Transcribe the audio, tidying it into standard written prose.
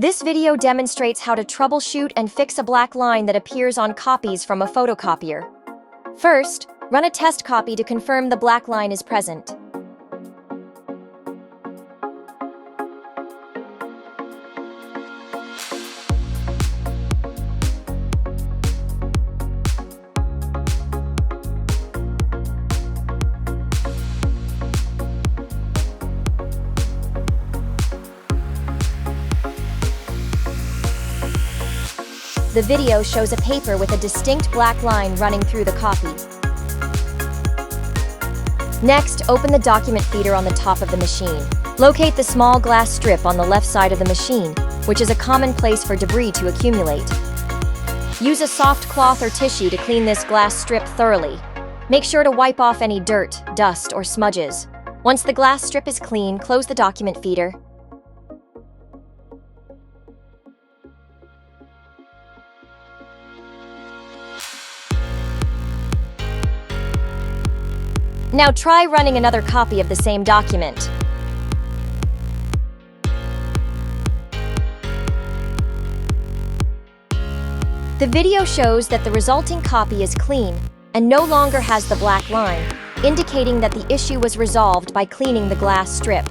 This video demonstrates how to troubleshoot and fix a black line that appears on copies from a photocopier. First, run a test copy to confirm the black line is present. The video shows a paper with a distinct black line running through the copy. Next, open the document feeder on the top of the machine. Locate the small glass strip on the left side of the machine, which is a common place for debris to accumulate. Use a soft cloth or tissue to clean this glass strip thoroughly. Make sure to wipe off any dirt, dust, or smudges. Once the glass strip is clean, close the document feeder. Now try running another copy of the same document. The video shows that the resulting copy is clean and no longer has the black line, indicating that the issue was resolved by cleaning the glass strip.